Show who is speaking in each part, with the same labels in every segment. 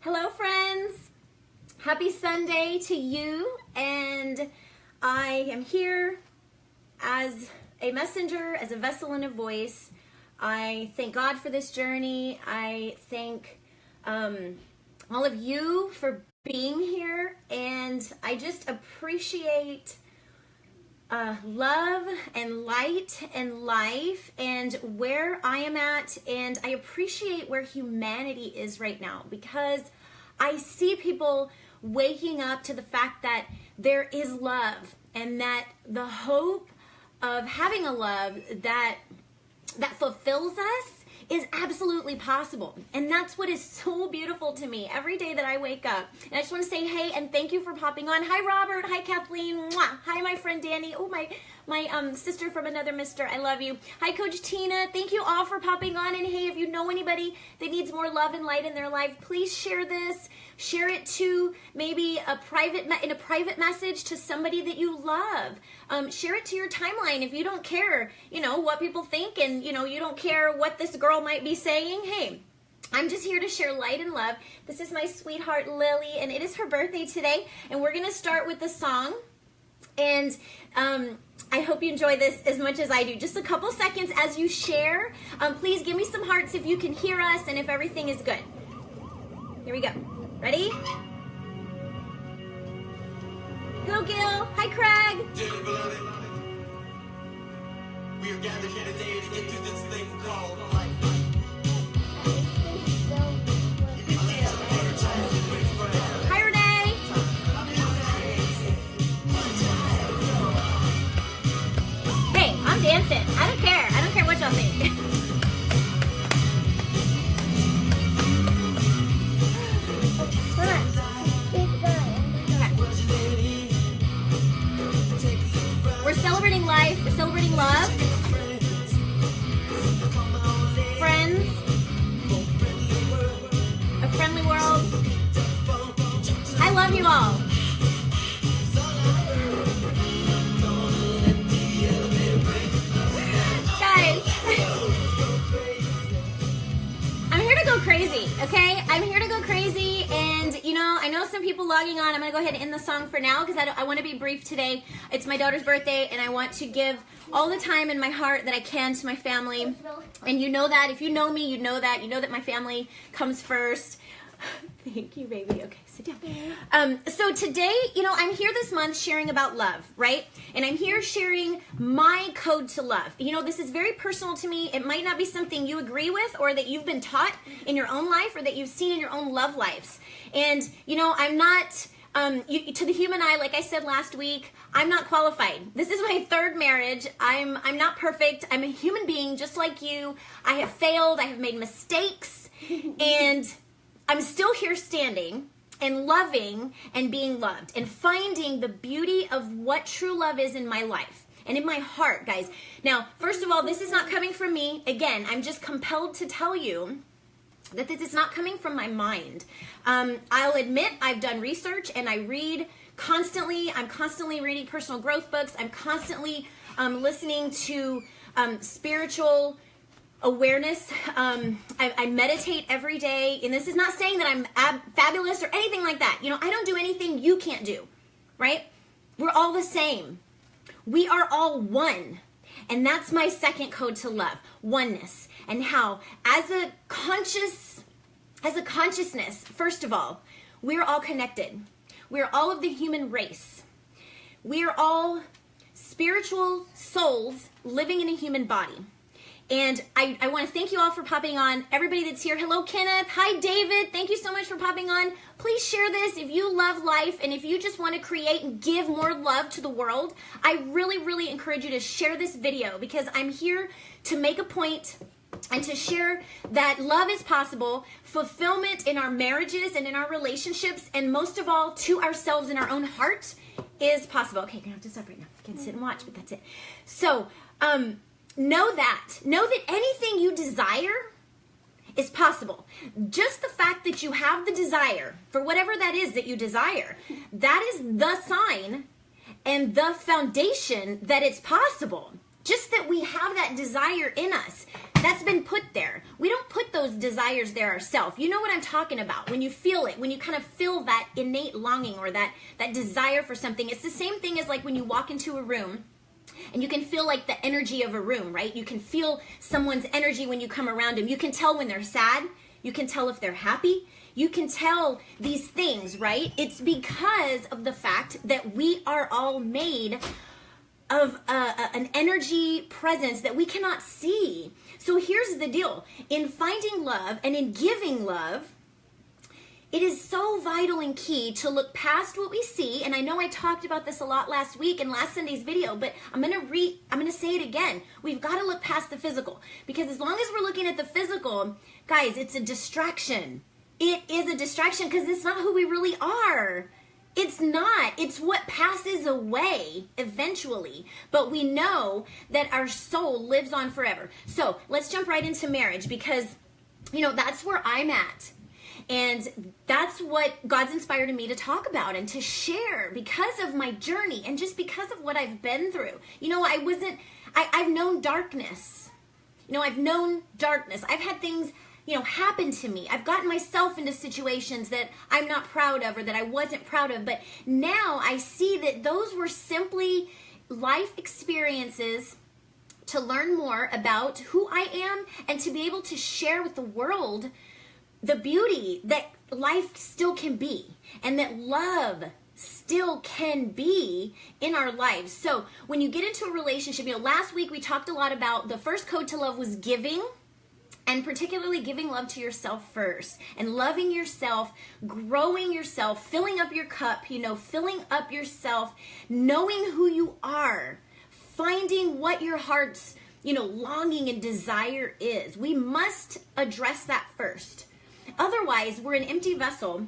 Speaker 1: Hello, friends. Happy Sunday to you. And I am here as a messenger, as a vessel and a voice. I thank God for this journey. I thank all of you for being here. And I just appreciate love and light and life and where I am at, and I appreciate where humanity is right now, because I see people waking up to the fact that there is love, and that the hope of having a love that fulfills us is absolutely possible. And that's what is so beautiful to me every day that I wake up. And I just want to say hey and thank you for popping on. Hi Robert, hi Kathleen, mwah. Hi my friend Danny, oh my sister from another mister, I love you. Hi Coach Tina, thank you all for popping on. And hey, if you know anybody that needs more love and light in their life, please share this. Share it to maybe in a private message to somebody that you love. Share it to your timeline if you don't care, what people think, and you don't care what this girl might be saying. Hey, I'm just here to share light and love. This is my sweetheart Lily, and it is her birthday today, and we're gonna start with the song. And I hope you enjoy this as much as I do. Just a couple seconds as you share. Please give me some hearts if you can hear us and if everything is good. Here we go. Ready? Hello, Gil. Hi, Craig.
Speaker 2: Dearly beloved, we are gathered here today to get through this thing called life.
Speaker 1: Hi, Renee. Hey, I'm dancing. I don't care. I don't care what y'all think. We're celebrating life. We're celebrating love. Friends. A friendly world. I love you all. Guys. I'm here to go crazy, okay? I'm here to go crazy, and I know some people logging on. I'm going to go ahead and end the song for now because I want to be brief today. It's my daughter's birthday, and I want to give all the time in my heart that I can to my family. And you know that. If you know me, you know that. You know that my family comes first. Thank you, baby. Okay, sit down. So today, I'm here this month sharing about love, right? And I'm here sharing my code to love. This is very personal to me. It might not be something you agree with or that you've been taught in your own life or that you've seen in your own love lives. And, I'm not, to the human eye, like I said last week, I'm not qualified. This is my third marriage. I'm not perfect. I'm a human being just like you. I have failed. I have made mistakes. And I'm still here standing and loving and being loved and finding the beauty of what true love is in my life and in my heart, guys. Now, first of all, this is not coming from me. Again, I'm just compelled to tell you that this is not coming from my mind. I'll admit I've done research and I read constantly. I'm constantly reading personal growth books. I'm constantly listening to spiritual awareness. I meditate every day, and this is not saying that I'm fabulous or anything like that. I don't do anything you can't do, right? We're all the same. We are all one. And that's my second code to love, oneness. And how, as a consciousness, first of all, we're all connected. We're all of the human race. We are all spiritual souls living in a human body. And I want to thank you all for popping on. Everybody that's here. Hello, Kenneth. Hi, David. Thank you so much for popping on. Please share this if you love life and if you just want to create and give more love to the world. I really, really encourage you to share this video because I'm here to make a point and to share that love is possible, fulfillment in our marriages and in our relationships, and most of all, to ourselves in our own heart is possible. Okay, I'm going to have to stop right now. I can sit and watch, but that's it. So, know that anything you desire is possible. Just the fact that you have the desire for whatever that is that you desire, that is the sign and the foundation that it's possible. Just that we have that desire in us. That's been put there. We don't put those desires there ourselves. You know what I'm talking about. When you feel it, when you kind of feel that innate longing or that desire for something. It's the same thing as like when you walk into a room and you can feel like the energy of a room, right? You can feel someone's energy when you come around them. You can tell when they're sad. You can tell if they're happy. You can tell these things, right? It's because of the fact that we are all made of an energy presence that we cannot see. So here's the deal. In finding love and in giving love, it is so vital and key to look past what we see. And I know I talked about this a lot last week in last Sunday's video, but I'm going to say it again. We've got to look past the physical, because as long as we're looking at the physical, guys, it's a distraction. It is a distraction because it's not who we really are. It's not. It's what passes away eventually. But we know that our soul lives on forever. So let's jump right into marriage, because, you know, that's where I'm at. And that's what God's inspired me to talk about and to share because of my journey and just because of what I've been through. You know, I've known darkness. You know, I've known darkness. I've had things, you know, happen to me. I've gotten myself into situations that I'm not proud of or that I wasn't proud of. But now I see that those were simply life experiences to learn more about who I am and to be able to share with the world the beauty that life still can be and that love still can be in our lives. So when you get into a relationship, you know, last week we talked a lot about the first code to love was giving, and particularly giving love to yourself first and loving yourself, growing yourself, filling up your cup, you know, filling up yourself, knowing who you are, finding what your heart's, you know, longing and desire is. We must address that first. Otherwise, we're an empty vessel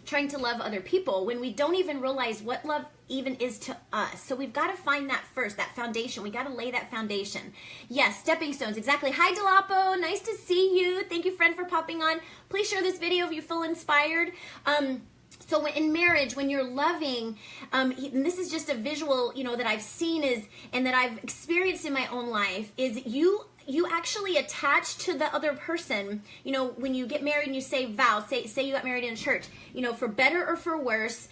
Speaker 1: trying to love other people when we don't even realize what love even is to us. So we've got to find that first, that foundation. We got to lay that foundation. Yes, stepping stones, exactly. Hi, Delapo. Nice to see you. Thank you, friend, for popping on. Please share this video if you feel inspired. So in marriage, when you're loving, and this is just a visual, you know, that I've seen and that I've experienced in my own life, is you actually attach to the other person. You know, when you get married and you say vows, say you got married in church, you know, for better or for worse,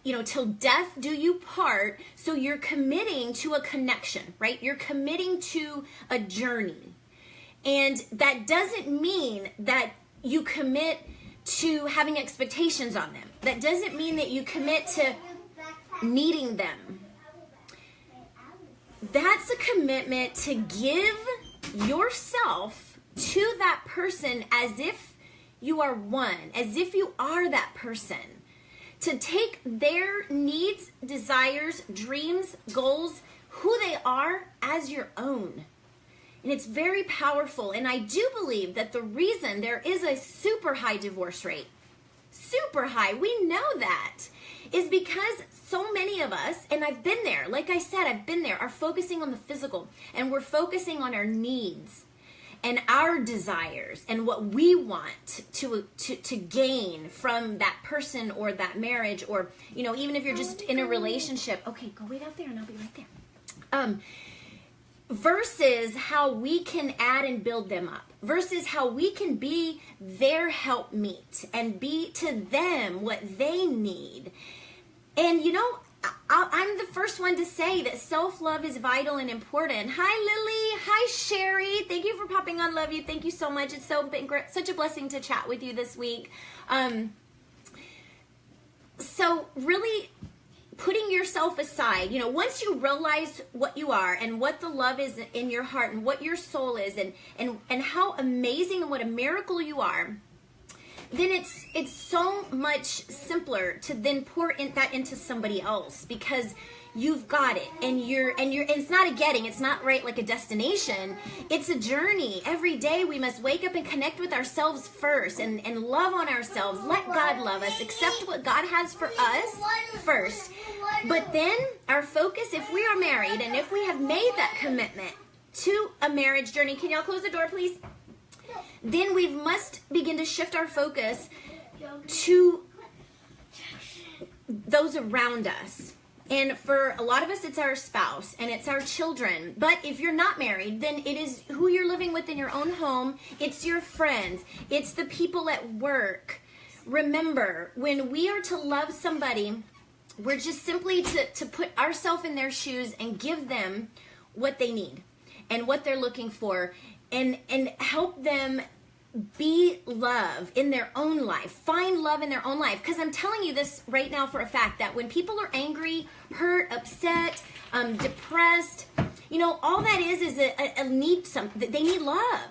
Speaker 1: you know, till death do you part. So you're committing to a connection, right? You're committing to a journey. And that doesn't mean that you commit to having expectations on them. That doesn't mean that you commit to needing them. That's a commitment to give yourself to that person as if you are one, as if you are that person. To take their needs, desires, dreams, goals, who they are as your own. And it's very powerful. And I do believe that the reason there is a super high divorce rate, super high, we know that, is because so many of us, and I've been there, like I said, I've been there, are focusing on the physical, and we're focusing on our needs and our desires and what we want to gain from that person or that marriage, or, you know, even if you're just in a relationship. Okay, go wait out there and I'll be right there. Versus how we can add and build them up, versus how we can be their helpmeet and be to them what they need. And, you know, I'm the first one to say that self-love is vital and important. Hi, Lily. Hi, Sherry. Thank you for popping on. Love you. Thank you so much. It's such a blessing to chat with you this week. So really putting yourself aside, you know, once you realize what you are and what the love is in your heart and what your soul is and how amazing and what a miracle you are, then it's so much simpler to then pour that into somebody else, because you've got it, and it's not a getting, it's not right like a destination, it's a journey. Every day we must wake up and connect with ourselves first and love on ourselves. Let God love us, accept what God has for us first. But then our focus, if we are married and if we have made that commitment to a marriage journey, can y'all close the door please? Then we must begin to shift our focus to those around us. And for a lot of us, it's our spouse and it's our children. But if you're not married, then it is who you're living with in your own home. It's your friends. It's the people at work. Remember, when we are to love somebody, we're just simply to put ourselves in their shoes and give them what they need and what they're looking for, and help them be love in their own life. Find love in their own life. Because I'm telling you this right now for a fact, that when people are angry, hurt, upset, depressed, all that is a need. They need love.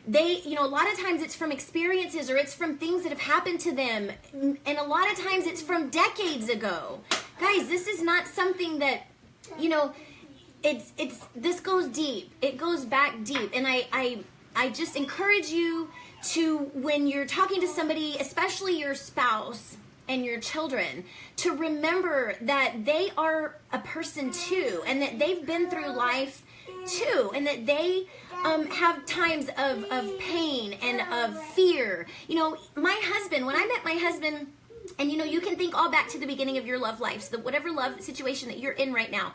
Speaker 1: They, a lot of times it's from experiences, or it's from things that have happened to them. And a lot of times it's from decades ago. Guys, this is not something that, this goes deep. It goes back deep. And I just encourage you to, when you're talking to somebody, especially your spouse and your children, to remember that they are a person too, and that they've been through life too, and that they have times of pain and of fear. My husband, when I met my husband, and you can think all back to the beginning of your love life, so whatever love situation that you're in right now,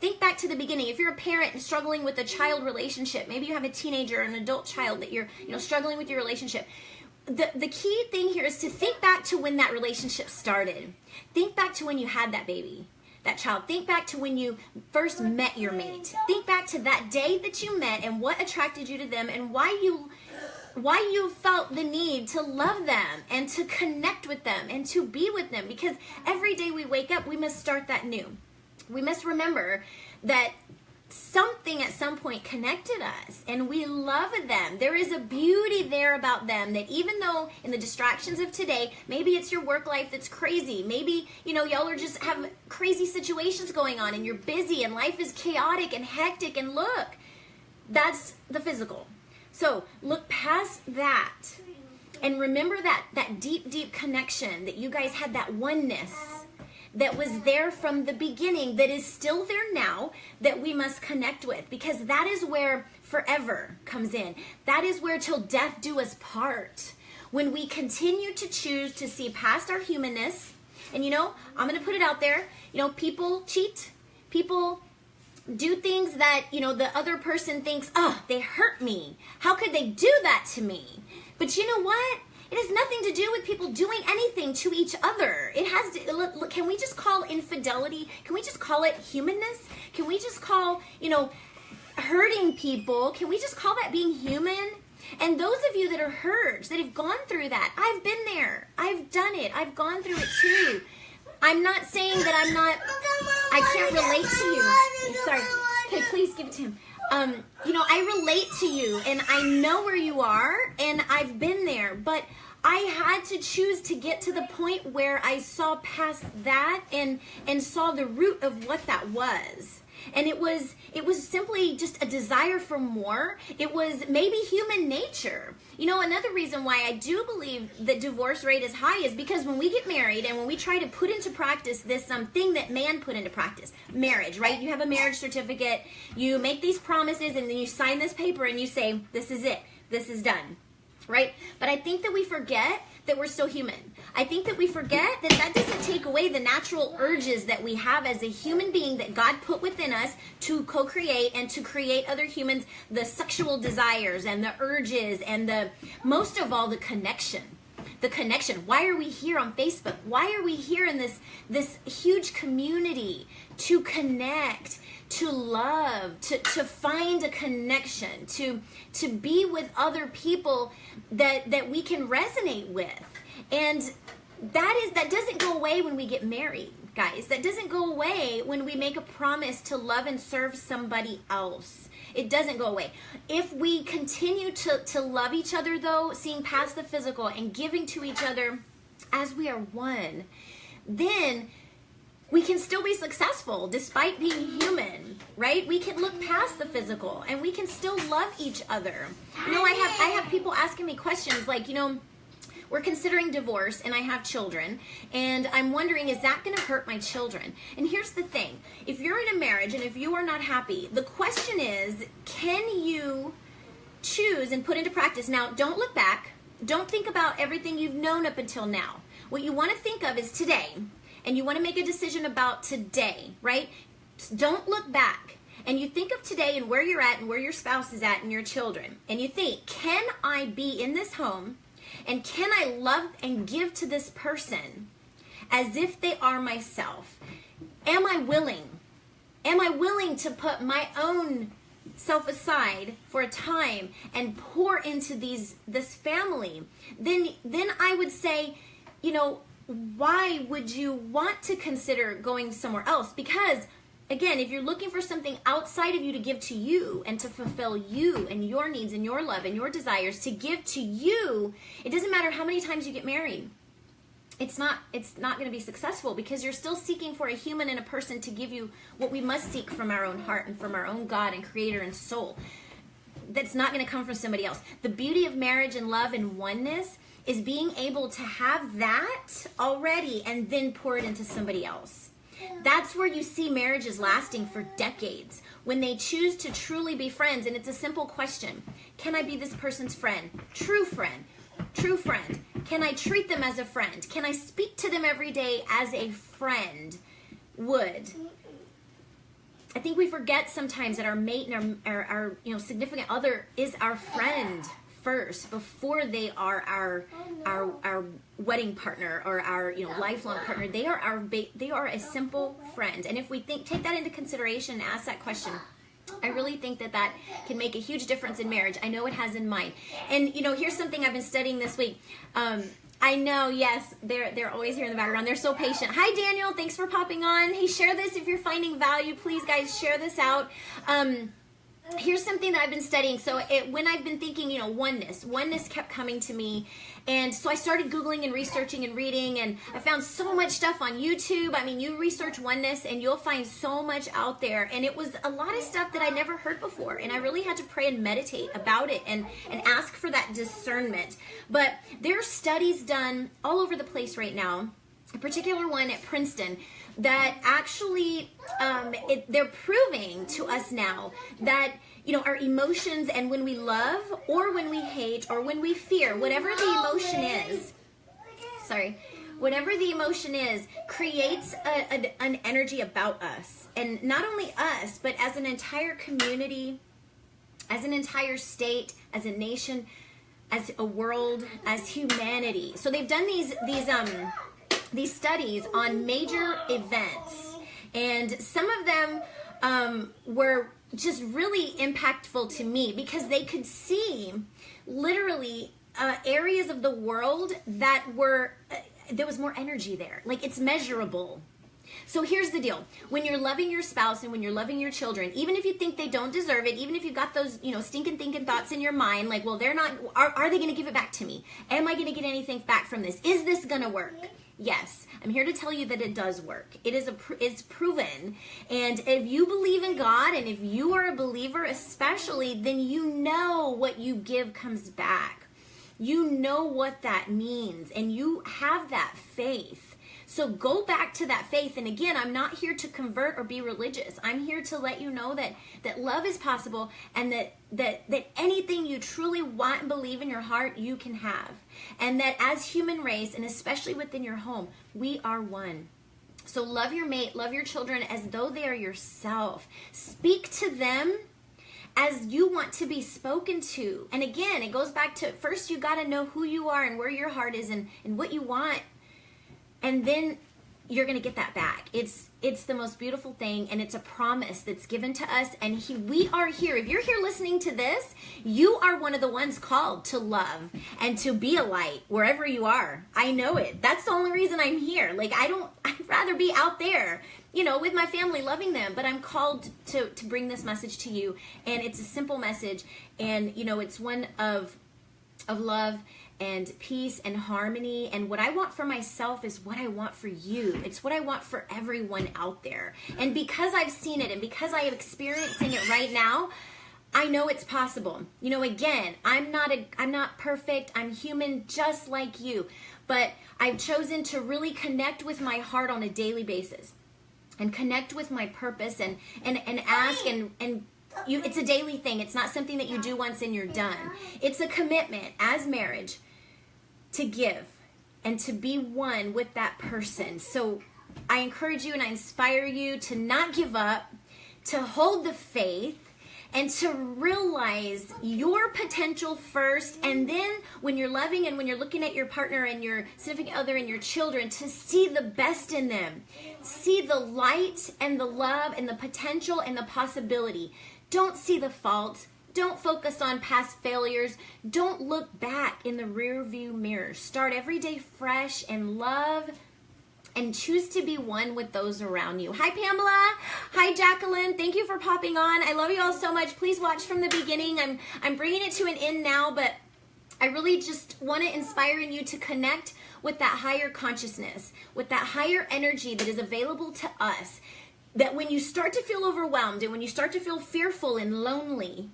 Speaker 1: think back to the beginning. If you're a parent and struggling with a child relationship, maybe you have a teenager or an adult child that you're struggling with your relationship. The key thing here is to think back to when that relationship started. Think back to when you had that baby, that child. Think back to when you first met your mate. Think back to that day that you met and what attracted you to them, and why you felt the need to love them and to connect with them and to be with them. Because every day we wake up, we must start that new. We must remember that something at some point connected us, and we love them. There is a beauty there about them, that even though in the distractions of today, maybe it's your work life that's crazy, maybe y'all are just have crazy situations going on and you're busy and life is chaotic and hectic, and look, that's the physical. So look past that and remember that deep connection that you guys had, that oneness that was there from the beginning, that is still there now, that we must connect with, because that is where forever comes in. That is where till death do us part. When we continue to choose to see past our humanness, and I'm going to put it out there, people cheat, people do things that, the other person thinks, oh, they hurt me. How could they do that to me? But you know what? It has nothing to do with people doing anything to each other. It has to, look, can we just call infidelity, can we just call it humanness? Can we just call, hurting people, can we just call that being human? And those of you that are hurt, that have gone through that, I've been there. I've done it. I've gone through it too. I'm not saying that I can't relate to you. Sorry. Okay, please give it to him. I relate to you, and I know where you are, and I've been there, but I had to choose to get to the point where I saw past that and saw the root of what that was. And it was simply just a desire for more. It was maybe human nature. Another reason why I do believe that divorce rate is high is because when we get married and when we try to put into practice this thing that man put into practice, marriage, right? You have a marriage certificate, you make these promises, and then you sign this paper and you say, this is it, this is done, right? But I think that we forget that we're still human. I think that we forget that doesn't take away the natural urges that we have as a human being that God put within us to co-create and to create other humans, the sexual desires and the urges and most of all, the connection. The connection. Why are we here on Facebook? Why are we here in this huge community? To connect, to love, to find a connection, to be with other people that we can resonate with. And that doesn't go away when we get married, guys. That doesn't go away when we make a promise to love and serve somebody else. It doesn't go away. If we continue to love each other, though, seeing past the physical and giving to each other as we are one, then we can still be successful despite being human, right? We can look past the physical and we can still love each other. I have people asking me questions like, we're considering divorce and I have children, and I'm wondering, is that going to hurt my children? And here's the thing. If you're in a marriage and if you are not happy, the question is, can you choose and put into practice? Now, don't look back. Don't think about everything you've known up until now. What you want to think of is today. and you want to make a decision about today, right? Don't look back. And you think of today and where you're at and where your spouse is at and your children. And you think, can I be in this home and can I love and give to this person as if they are myself? Am I willing? Am I willing to put my own self aside for a time and pour into this family? Then I would say, why would you want to consider going somewhere else? Because again, if you're looking for something outside of you to give to you and to fulfill you and your needs and your love and your desires to give to you, it doesn't matter how many times you get married. It's not going to be successful because you're still seeking for a human and a person to give you what we must seek from our own heart and from our own God and creator and soul. That's not going to come from somebody else. The beauty of marriage and love and oneness is being able to have that already and then pour it into somebody else. That's where you see marriages lasting for decades, when they choose to truly be friends. And it's a simple question. Can I be this person's friend? True friend. True friend. Can I treat them as a friend? Can I speak to them every day as a friend would? I think we forget sometimes that our mate and our significant other is our friend first before they are our wedding partner or our lifelong partner. They are a simple friend. And if we take that into consideration and ask that question, I really think that can make a huge difference in marriage. I know it has in mine. And here's something I've been studying this week. I know, yes, they're always here in the background. They're so patient. Hi, Daniel. Thanks for popping on. Hey, share this if you're finding value. Please, guys, share this out. Here's something that I've been studying. So when I've been thinking, oneness kept coming to me. And so I started Googling and researching and reading, and I found so much stuff on YouTube. I mean, you research oneness and you'll find so much out there. And it was a lot of stuff that I never heard before. And I really had to pray and meditate about it and ask for that discernment. But there are studies done all over the place right now, a particular one at Princeton, that actually they're proving to us now that our emotions, and when we love or when we hate or when we fear, whatever the emotion is, creates an energy about us. And not only us, but as an entire community, as an entire state, as a nation, as a world, as humanity. So they've done these studies on major events, and some of them were just really impactful to me because they could see literally areas of the world that there was more energy there. Like, it's measurable. So here's the deal. When you're loving your spouse and when you're loving your children, even if you think they don't deserve it, even if you've got those, stinking thinking thoughts in your mind, like, well, they're not, are they going to give it back to me? Am I going to get anything back from this? Is this going to work? Yes, I'm here to tell you that it does work. It's proven. And if you believe in God, and if you are a believer especially, then you know what you give comes back. You know what that means, and you have that faith. So go back to that faith. And again, I'm not here to convert or be religious. I'm here to let you know that love is possible, and that anything you truly want and believe in your heart, you can have. And that as human race, and especially within your home, we are one. So love your mate, love your children as though they are yourself. Speak to them as you want to be spoken to. And again, it goes back to, first you got to know who you are and where your heart is and what you want. And then you're going to get that back. It's the most beautiful thing, and it's a promise that's given to us. And we are here. If you're here listening to this, you are one of the ones called to love and to be a light wherever you are. I know it. That's the only reason I'm here. Like, I'd rather be out there, with my family, loving them. But I'm called to bring this message to you. And it's a simple message. And, it's one of love and peace and harmony. And what I want for myself is what I want for you. It's what I want for everyone out there. And because I've seen it, and because I am experiencing it right now, I know it's possible. Again, I'm not perfect. I'm human just like you. But I've chosen to really connect with my heart on a daily basis and connect with my purpose and ask and it's a daily thing. It's not something that you do once and you're done. It's a commitment as marriage to give and to be one with that person. So I encourage you and I inspire you to not give up, to hold the faith, and to realize your potential first. And then when you're loving and when you're looking at your partner and your significant other and your children, to see the best in them. See the light and the love and the potential and the possibility. Don't see the fault. Don't focus on past failures. Don't look back in the rear view mirror. Start every day fresh and love, and choose to be one with those around you. Hi, Pamela. Hi, Jacqueline. Thank you for popping on. I love you all so much. Please watch from the beginning. I'm bringing it to an end now, but I really just want to inspire you to connect with that higher consciousness, with that higher energy that is available to us, that when you start to feel overwhelmed and when you start to feel fearful and lonely,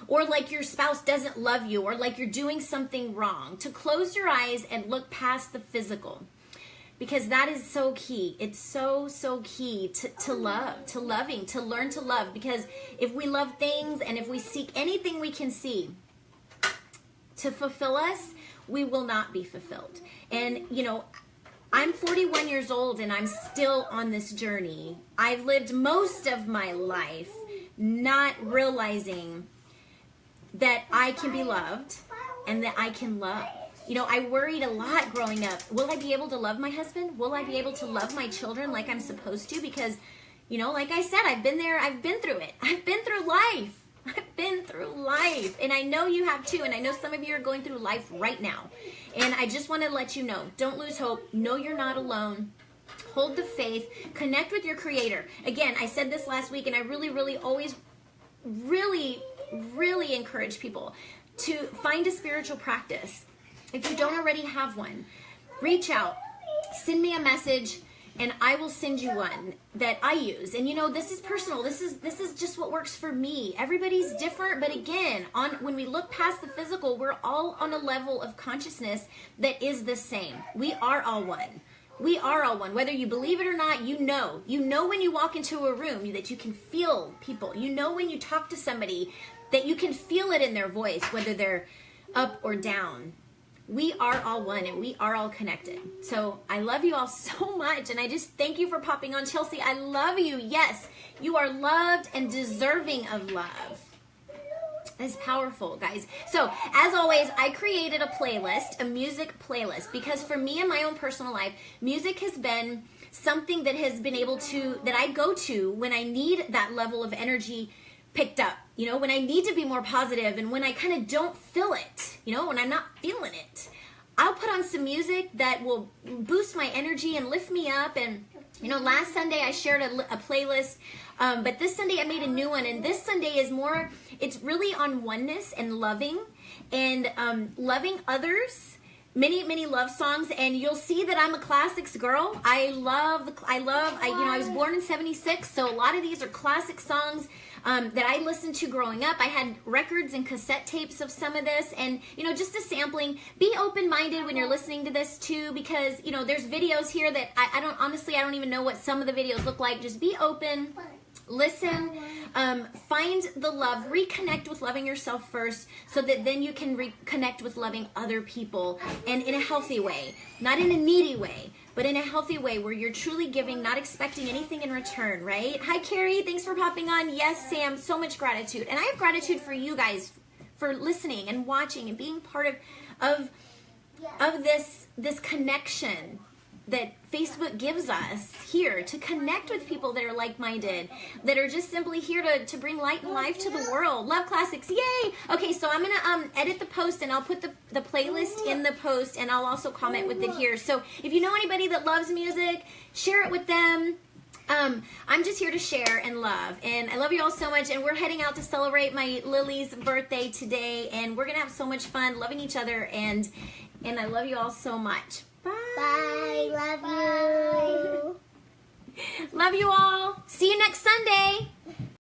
Speaker 1: or like your spouse doesn't love you, or like you're doing something wrong, to close your eyes and look past the physical. Because that is so key. It's so, so key to love, to loving, to learn to love. Because if we love things and if we seek anything we can see to fulfill us, we will not be fulfilled. And, you know, I'm 41 years old and I'm still on this journey. I've lived most of my life not realizing that I can be loved and that I can love. You know, I worried a lot growing up. Will I be able to love my husband? Will I be able to love my children like I'm supposed to? Because, you know, like I said, I've been there. I've been through it. I've been through life. I've been through life. And I know you have too. And I know some of you are going through life right now. And I just want to let you know, don't lose hope. Know you're not alone. Hold the faith. Connect with your Creator. Again, I said this last week, and I really always really encourage people to find a spiritual practice. If you don't already have one, reach out, send me a message, and I will send you one that I use. And you know, this is personal. This is just what works for me. Everybody's different, but again, when we look past the physical, we're all on a level of consciousness that is the same. We are all one. We are all one. Whether you believe it or not, you know. You know when you walk into a room that you can feel people. You know when you talk to somebody that you can feel it in their voice, whether they're up or down. We are all one and we are all connected. So I love you all so much, and I just thank you for popping on. Chelsea, I love you. Yes, you are loved and deserving of love. That's powerful, guys. So as always, I created a playlist, a music playlist, because for me in my own personal life, music has been something that has been able to, that I go to when I need that level of energy picked up, you know, when I need to be more positive and when I kind of don't feel it, you know, when I'm not feeling it. I'll put on some music that will boost my energy and lift me up. And, you know, last Sunday I shared a playlist, but this Sunday I made a new one. And this Sunday is more, it's really on oneness and loving others. Many love songs, and you'll see that I'm a classics girl. I was born in 76, so a lot of these are classic songs that I listened to growing up. I had records and cassette tapes of some of this, and, you know, just a sampling. Be open-minded when you're listening to this too, because, you know, there's videos here that I don't even know what some of the videos look like. Just be open. Listen, find the love, reconnect with loving yourself first, so that then you can reconnect with loving other people, and in a healthy way, not in a needy way, but in a healthy way where you're truly giving, not expecting anything in return, right? Hi, Carrie. Thanks for popping on. Yes, Sam. So much gratitude. And I have gratitude for you guys for listening and watching and being part of this connection that Facebook gives us here to connect with people that are like-minded, that are just simply here to bring light and life to the world. Love classics. Yay! Okay, so I'm going to edit the post, and I'll put the playlist in the post, and I'll also comment with it here. So if you know anybody that loves music, share it with them. I'm just here to share and love, and I love you all so much, and we're heading out to celebrate my Lily's birthday today, and we're going to have so much fun loving each other, and I love you all so much. Bye.
Speaker 3: Bye. Love you.
Speaker 1: Love you all.